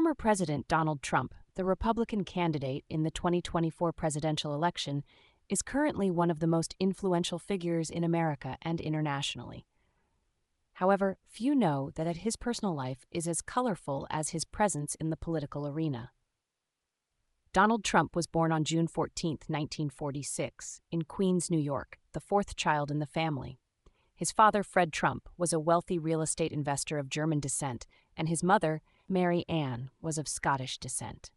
Former President Donald Trump, the Republican candidate in the 2024 presidential election, is currently one of the most influential figures in America and internationally. However, few know that his personal life is as colorful as his presence in the political arena. Donald Trump was born on June 14, 1946, in Queens, New York, the fourth child in the family. His father, Fred Trump, was a wealthy real estate investor of German descent, and his mother, Mary Ann, was of Scottish descent.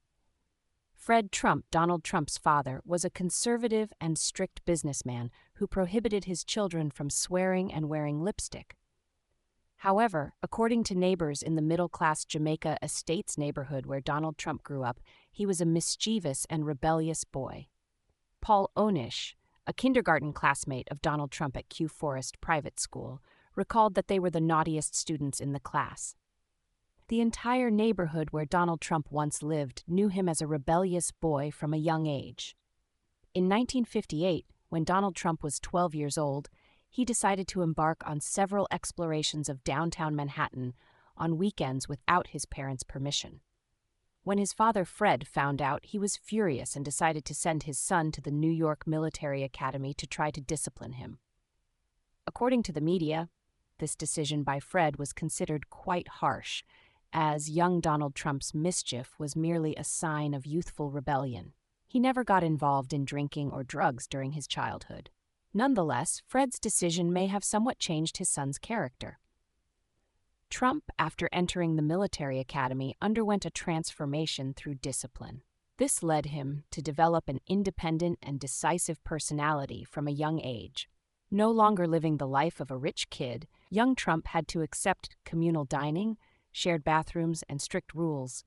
Fred Trump, Donald Trump's father, was a conservative and strict businessman who prohibited his children from swearing and wearing lipstick. However, according to neighbors in the middle-class Jamaica Estates neighborhood where Donald Trump grew up, he was a mischievous and rebellious boy. Paul Onish, a kindergarten classmate of Donald Trump at Kew Forest Private School, recalled that they were the naughtiest students in the class. The entire neighborhood where Donald Trump once lived knew him as a rebellious boy from a young age. In 1958, when Donald Trump was 12 years old, he decided to embark on several explorations of downtown Manhattan on weekends without his parents' permission. When his father, Fred, found out, he was furious and decided to send his son to the New York Military Academy to try to discipline him. According to the media, this decision by Fred was considered quite harsh, as young Donald Trump's mischief was merely a sign of youthful rebellion. He never got involved in drinking or drugs during his childhood. Nonetheless, Fred's decision may have somewhat changed his son's character. Trump, after entering the military academy, underwent a transformation through discipline. This led him to develop an independent and decisive personality from a young age. No longer living the life of a rich kid, young Trump had to accept communal dining, shared bathrooms, and strict rules.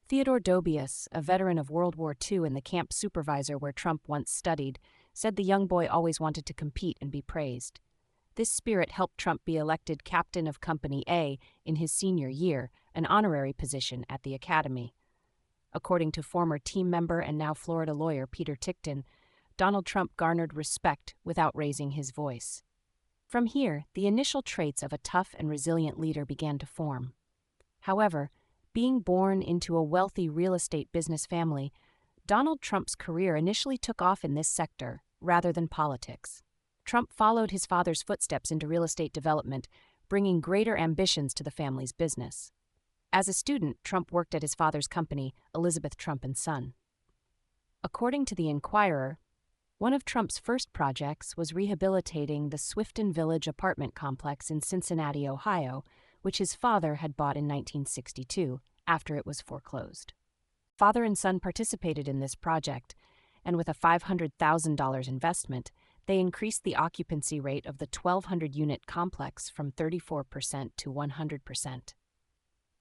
Theodore Dobius, a veteran of World War II and the camp supervisor where Trump once studied, said the young boy always wanted to compete and be praised. This spirit helped Trump be elected captain of Company A in his senior year, an honorary position at the academy. According to former team member and now Florida lawyer Peter Tickton, Donald Trump garnered respect without raising his voice. From here, the initial traits of a tough and resilient leader began to form. However, being born into a wealthy real estate business family, Donald Trump's career initially took off in this sector rather than politics. Trump followed his father's footsteps into real estate development, bringing greater ambitions to the family's business. As a student, Trump worked at his father's company, Elizabeth Trump & Son. According to the Inquirer, one of Trump's first projects was rehabilitating the Swifton Village apartment complex in Cincinnati, Ohio, which his father had bought in 1962 after it was foreclosed. Father and son participated in this project, and with a $500,000 investment, they increased the occupancy rate of the 1,200-unit complex from 34% to 100%.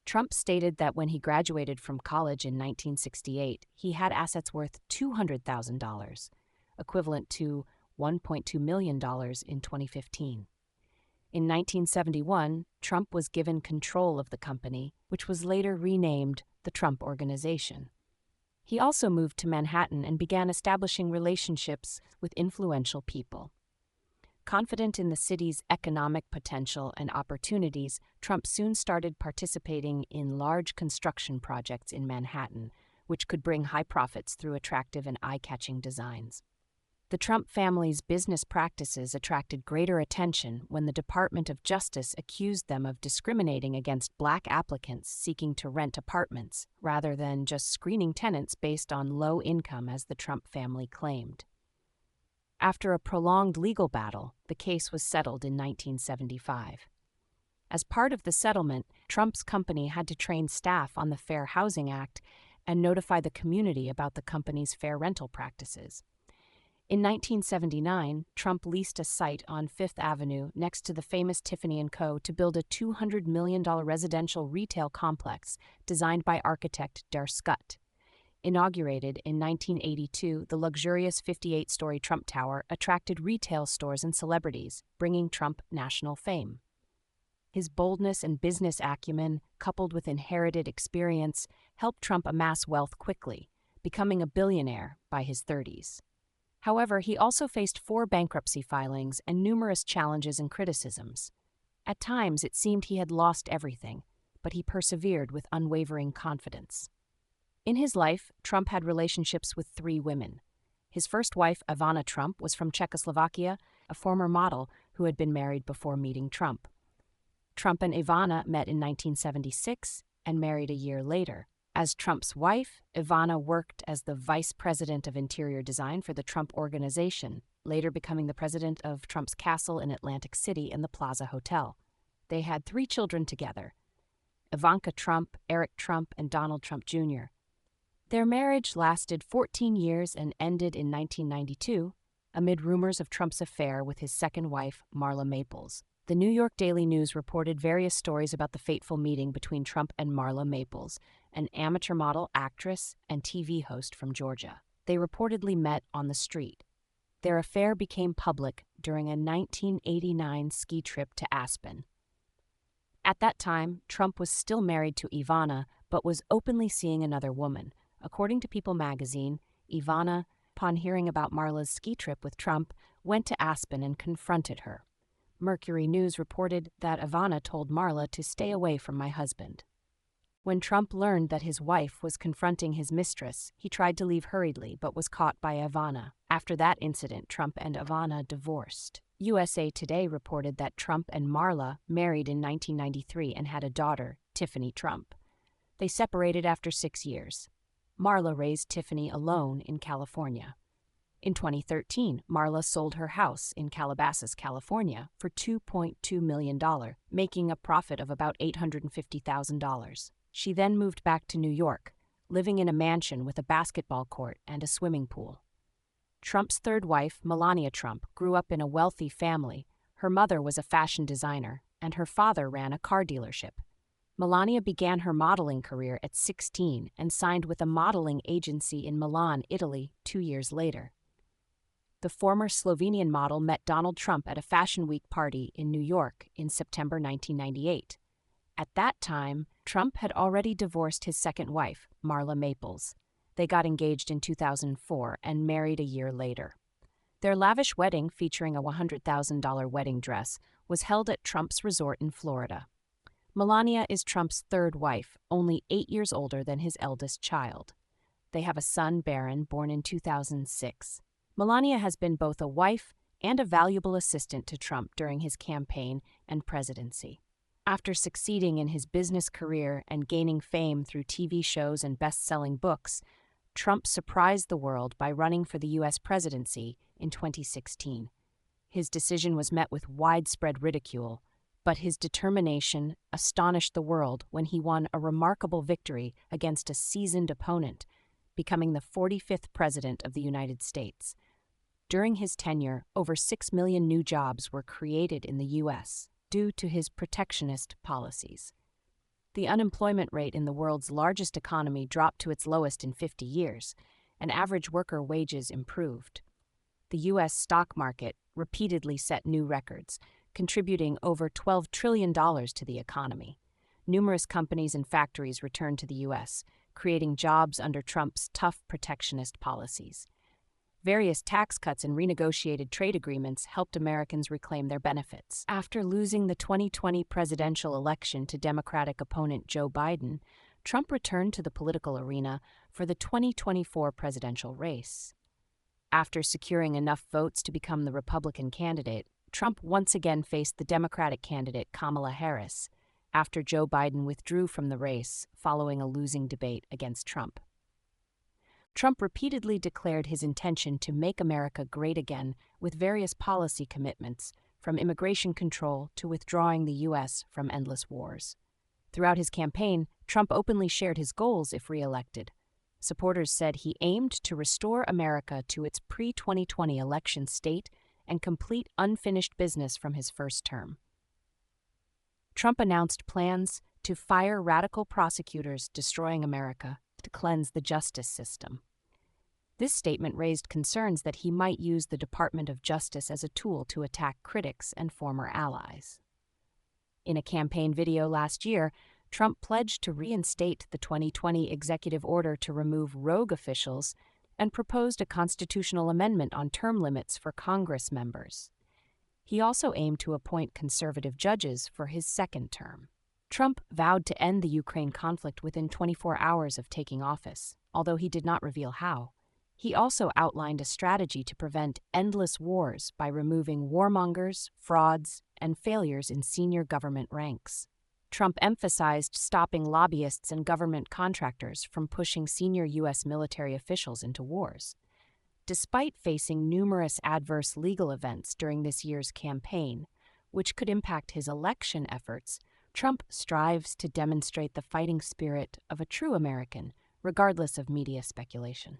Trump stated that when he graduated from college in 1968, he had assets worth $200,000, equivalent to $1.2 million in 2015. In 1971, Trump was given control of the company, which was later renamed the Trump Organization. He also moved to Manhattan and began establishing relationships with influential people. Confident in the city's economic potential and opportunities, Trump soon started participating in large construction projects in Manhattan, which could bring high profits through attractive and eye-catching designs. The Trump family's business practices attracted greater attention when the Department of Justice accused them of discriminating against black applicants seeking to rent apartments, rather than just screening tenants based on low income as the Trump family claimed. After a prolonged legal battle, the case was settled in 1975. As part of the settlement, Trump's company had to train staff on the Fair Housing Act and notify the community about the company's fair rental practices. In 1979, Trump leased a site on Fifth Avenue next to the famous Tiffany & Co. to build a $200 million residential retail complex designed by architect Der Scutt. Inaugurated in 1982, the luxurious 58-story Trump Tower attracted retail stores and celebrities, bringing Trump national fame. His boldness and business acumen, coupled with inherited experience, helped Trump amass wealth quickly, becoming a billionaire by his 30s. However, he also faced 4 bankruptcy filings and numerous challenges and criticisms. At times, it seemed he had lost everything, but he persevered with unwavering confidence. In his life, Trump had relationships with 3 women. His first wife, Ivana Trump, was from Czechoslovakia, a former model who had been married before meeting Trump. Trump and Ivana met in 1976 and married a year later. As Trump's wife, Ivana worked as the vice president of interior design for the Trump Organization, later becoming the president of Trump's castle in Atlantic City and the Plaza Hotel. They had 3 children together: Ivanka Trump, Eric Trump, and Donald Trump Jr. Their marriage lasted 14 years and ended in 1992, amid rumors of Trump's affair with his second wife, Marla Maples. The New York Daily News reported various stories about the fateful meeting between Trump and Marla Maples, an amateur model, actress, and TV host from Georgia. They reportedly met on the street. Their affair became public during a 1989 ski trip to Aspen. At that time, Trump was still married to Ivana, but was openly seeing another woman. According to People magazine, Ivana, upon hearing about Marla's ski trip with Trump, went to Aspen and confronted her. Mercury News reported that Ivana told Marla to stay away from my husband. When Trump learned that his wife was confronting his mistress, he tried to leave hurriedly but was caught by Ivana. After that incident, Trump and Ivana divorced. USA Today reported that Trump and Marla married in 1993 and had a daughter, Tiffany Trump. They separated after 6 years. Marla raised Tiffany alone in California. In 2013, Marla sold her house in Calabasas, California, for $2.2 million, making a profit of about $850,000. She then moved back to New York, living in a mansion with a basketball court and a swimming pool. Trump's third wife, Melania Trump, grew up in a wealthy family. Her mother was a fashion designer, and her father ran a car dealership. Melania began her modeling career at 16 and signed with a modeling agency in Milan, Italy, 2 years later. The former Slovenian model met Donald Trump at a Fashion Week party in New York in September 1998. At that time, Trump had already divorced his second wife, Marla Maples. They got engaged in 2004 and married a year later. Their lavish wedding, featuring a $100,000 wedding dress, was held at Trump's resort in Florida. Melania is Trump's third wife, only 8 years older than his eldest child. They have a son, Barron, born in 2006. Melania has been both a wife and a valuable assistant to Trump during his campaign and presidency. After succeeding in his business career and gaining fame through TV shows and best-selling books, Trump surprised the world by running for the U.S. presidency in 2016. His decision was met with widespread ridicule, but his determination astonished the world when he won a remarkable victory against a seasoned opponent, becoming the 45th president of the United States. During his tenure, over 6 million new jobs were created in the U.S. due to his protectionist policies. The unemployment rate in the world's largest economy dropped to its lowest in 50 years, and average worker wages improved. The U.S. stock market repeatedly set new records, contributing over $12 trillion to the economy. Numerous companies and factories returned to the U.S., creating jobs under Trump's tough protectionist policies. Various tax cuts and renegotiated trade agreements helped Americans reclaim their benefits. After losing the 2020 presidential election to Democratic opponent Joe Biden, Trump returned to the political arena for the 2024 presidential race. After securing enough votes to become the Republican candidate, Trump once again faced the Democratic candidate Kamala Harris, after Joe Biden withdrew from the race following a losing debate against Trump. Trump repeatedly declared his intention to make America great again with various policy commitments, from immigration control to withdrawing the U.S. from endless wars. Throughout his campaign, Trump openly shared his goals if re-elected. Supporters said he aimed to restore America to its pre-2020 election state and complete unfinished business from his first term. Trump announced plans to fire radical prosecutors destroying America to cleanse the justice system. This statement raised concerns that he might use the Department of Justice as a tool to attack critics and former allies. In a campaign video last year, Trump pledged to reinstate the 2020 executive order to remove rogue officials and proposed a constitutional amendment on term limits for Congress members. He also aimed to appoint conservative judges for his second term. Trump vowed to end the Ukraine conflict within 24 hours of taking office, although he did not reveal how. He also outlined a strategy to prevent endless wars by removing warmongers, frauds, and failures in senior government ranks. Trump emphasized stopping lobbyists and government contractors from pushing senior U.S. military officials into wars. Despite facing numerous adverse legal events during this year's campaign, which could impact his election efforts, Trump strives to demonstrate the fighting spirit of a true American, regardless of media speculation.